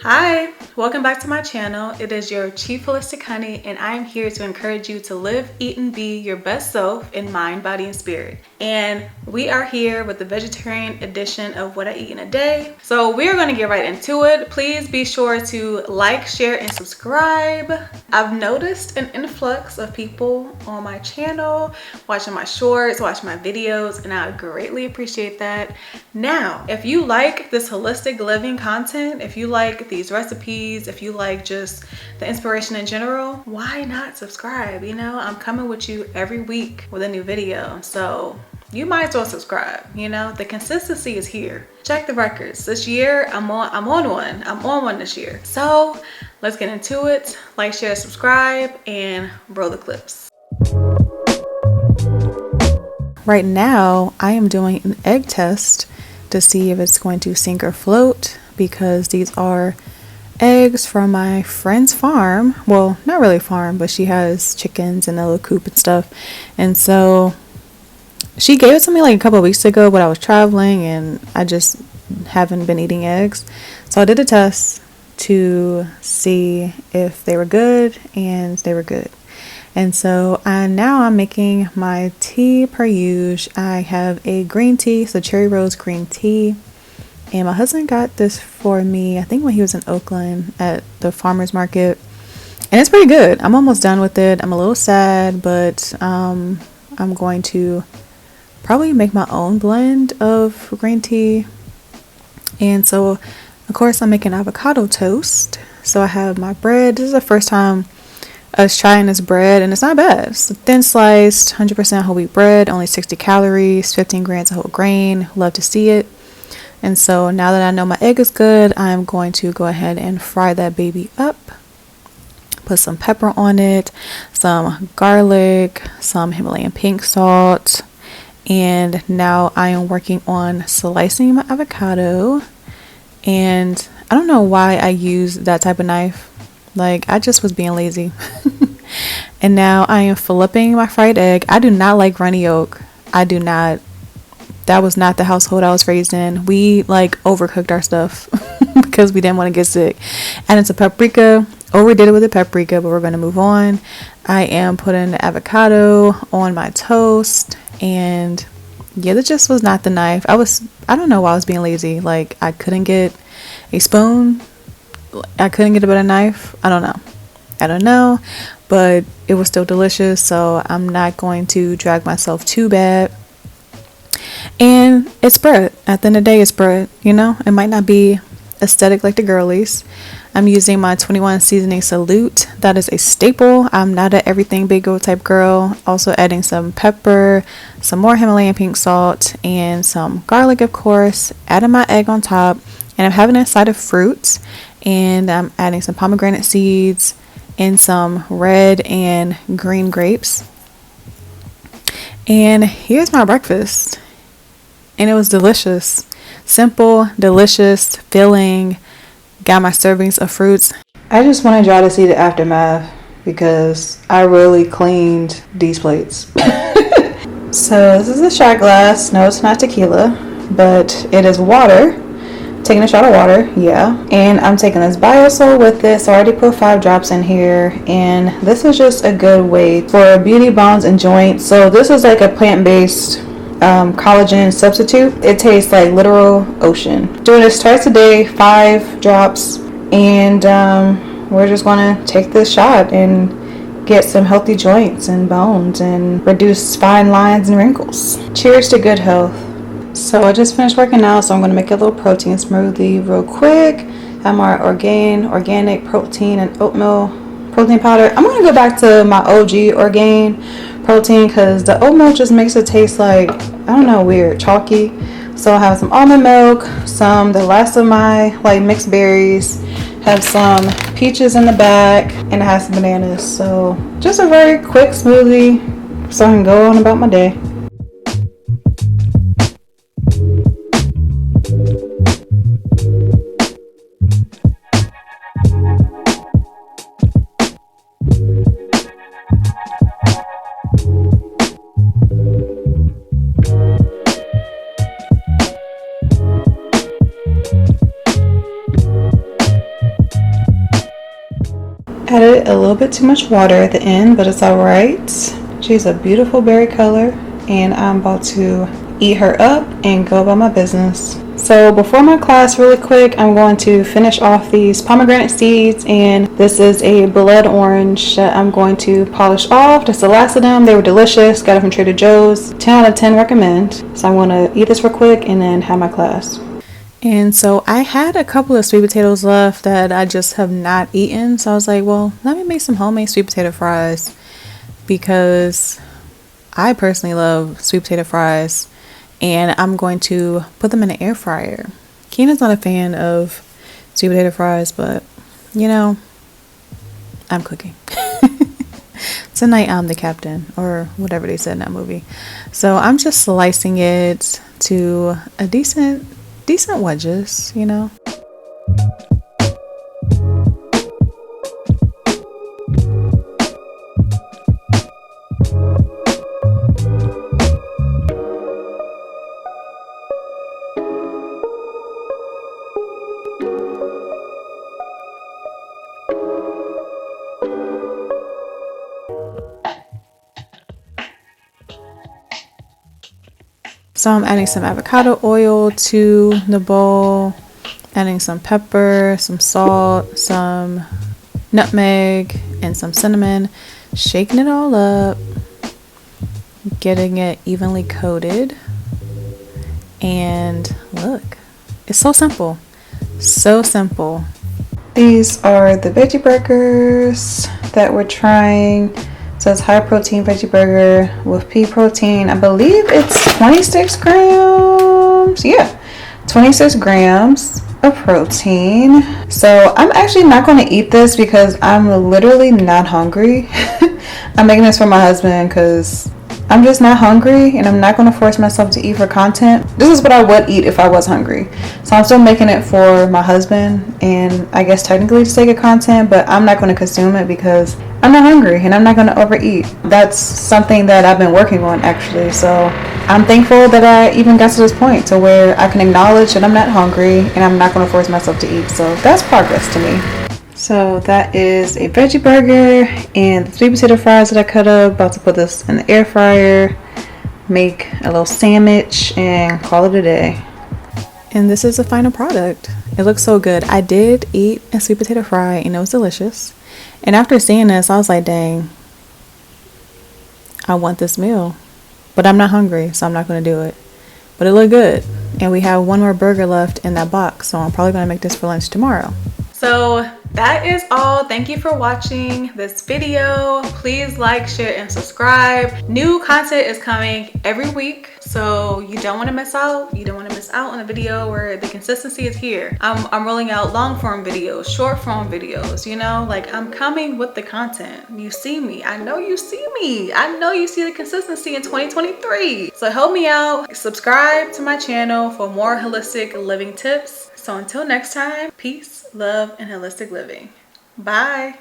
Hi, welcome back to my channel. It is your Chief Holistic Honey, and I am here to encourage you to live, eat, and be your best self in mind, body, and spirit. And we are here with the vegetarian edition of what I eat in a day. So we're going to get right into it. Please be sure to like, share, and subscribe. I've noticed an influx of people on my channel, watching my shorts, watching my videos, and I greatly appreciate that. Now, if you like this holistic living content, if you like these recipes, if you like just the inspiration in general, why not subscribe? You know, I'm coming with you every week with a new video, so you might as well subscribe. You know, the consistency is here. Check the records. This year I'm on one this year. So let's get into it. Like, share, subscribe, and roll the clips. Right now I am doing an egg test to see if it's going to sink or float, because these are eggs from my friend's farm. Well, not really a farm, but she has chickens and a little coop and stuff. And so she gave it to me like a couple of weeks ago, but I was traveling and I just haven't been eating eggs. So I did a test to see if they were good, and they were good. And so now I'm making my tea per usual. I have a green tea, so cherry rose green tea. And my husband got this for me, I think when he was in Oakland at the farmer's market. And it's pretty good. I'm almost done with it. I'm a little sad, but I'm going to probably make my own blend of green tea. And so, of course, I'm making avocado toast. So I have my bread. This is the first time us trying this bread, and it's not bad. It's a thin sliced, 100% whole wheat bread, only 60 calories, 15 grams of whole grain. Love to see it. And so now that I know my egg is good, I'm going to go ahead and fry that baby up. Put some pepper on it, some garlic, some Himalayan pink salt. And now I am working on slicing my avocado. And I don't know why I use that type of knife. Like, I just was being lazy. And now I am flipping my fried egg. I do not like runny yolk. I do not. That was not the household I was raised in. We like overcooked our stuff because we didn't want to get sick. And it's a paprika. Overdid it with the paprika, but we're going to move on. I am putting the avocado on my toast. And yeah, that just was not the knife. I don't know why I was being lazy. Like, I couldn't get a spoon. I couldn't get a better knife. I don't know, but it was still delicious. So I'm not going to drag myself too bad. And it's bread. At the end of the day, it's bread. You know, it might not be aesthetic like the girlies. I'm using my 21 seasoning salute. That is a staple. I'm not an everything big girl type girl. Also adding some pepper, some more Himalayan pink salt, and some garlic, of course. Adding my egg on top, and I'm having it inside of fruits. And I'm adding some pomegranate seeds and some red and green grapes. And here's my breakfast. And it was delicious. Simple, delicious, filling. Got my servings of fruits. I just wanted y'all to see the aftermath because I really cleaned these plates. So this is a shot glass. No, it's not tequila, but it is water. Taking a shot of water, yeah. And I'm taking this Biosol with this. So I already put 5 drops in here. And this is just a good way for beauty, bones, and joints. So this is like a plant-based collagen substitute. It tastes like literal ocean. Doing this twice a day, 5 drops. And we're just going to take this shot and get some healthy joints and bones and reduce fine lines and wrinkles. Cheers to good health. So I just finished working out, so I'm going to make a little protein smoothie real quick. Have my organic protein and oatmeal protein powder. I'm going to go back to my OG Orgain protein because the oatmeal just makes it taste like, I don't know, weird, chalky. So I have some almond milk, the last of my like mixed berries, have some peaches in the back, and I have some bananas. So just a very quick smoothie so I can go on about my day. added a little bit too much water at the end, but it's alright. She's a beautiful berry color, and I'm about to eat her up and go about my business. So before my class, really quick, I'm going to finish off these pomegranate seeds, and this is a blood orange that I'm going to polish off. Just the last of them. They were delicious. Got it from Trader Joe's. 10 out of 10 recommend. So I'm going to eat this real quick and then have my class. And so I had a couple of sweet potatoes left that I just have not eaten. So I was like, well, let me make some homemade sweet potato fries, because I personally love sweet potato fries, and I'm going to put them in an air fryer. Keenan's not a fan of sweet potato fries, but you know, I'm cooking. Tonight I'm the captain, or whatever they said in that movie. So I'm just slicing it to a decent wedges, you know. So I'm adding some avocado oil to the bowl, adding some pepper, some salt, some nutmeg, and some cinnamon, shaking it all up, getting it evenly coated. And look, it's so simple, so simple. These are the veggie burgers that we're trying. So it's high protein veggie burger with pea protein. I believe it's 26 grams. Yeah, 26 grams of protein. So I'm actually not going to eat this because I'm literally not hungry. I'm making this for my husband because I'm just not hungry, and I'm not going to force myself to eat for content. This is what I would eat if I was hungry. So I'm still making it for my husband, and I guess technically to sake of content, but I'm not going to consume it because I'm not hungry and I'm not going to overeat. That's something that I've been working on, actually. So I'm thankful that I even got to this point to where I can acknowledge that I'm not hungry and I'm not going to force myself to eat. So that's progress to me. So that is a veggie burger and the sweet potato fries that I cut up. About to put this in the air fryer, make a little sandwich, and call it a day. And this is the final product. It looks so good. I did eat a sweet potato fry and it was delicious. And after seeing this, I was like, dang, I want this meal. But I'm not hungry, so I'm not going to do it. But it looked good. And we have one more burger left in that box, so I'm probably going to make this for lunch tomorrow. So that is all. Thank you for watching this video. Please like, share, and subscribe. New content is coming every week, so you don't want to miss out. You don't want to miss out on a video where the consistency is here. I'm rolling out long form videos, short form videos, you know, like I'm coming with the content. You see me. I know you see me. I know you see the consistency in 2023. So help me out. Subscribe to my channel for more holistic living tips. So until next time, peace, love, and holistic living. Bye.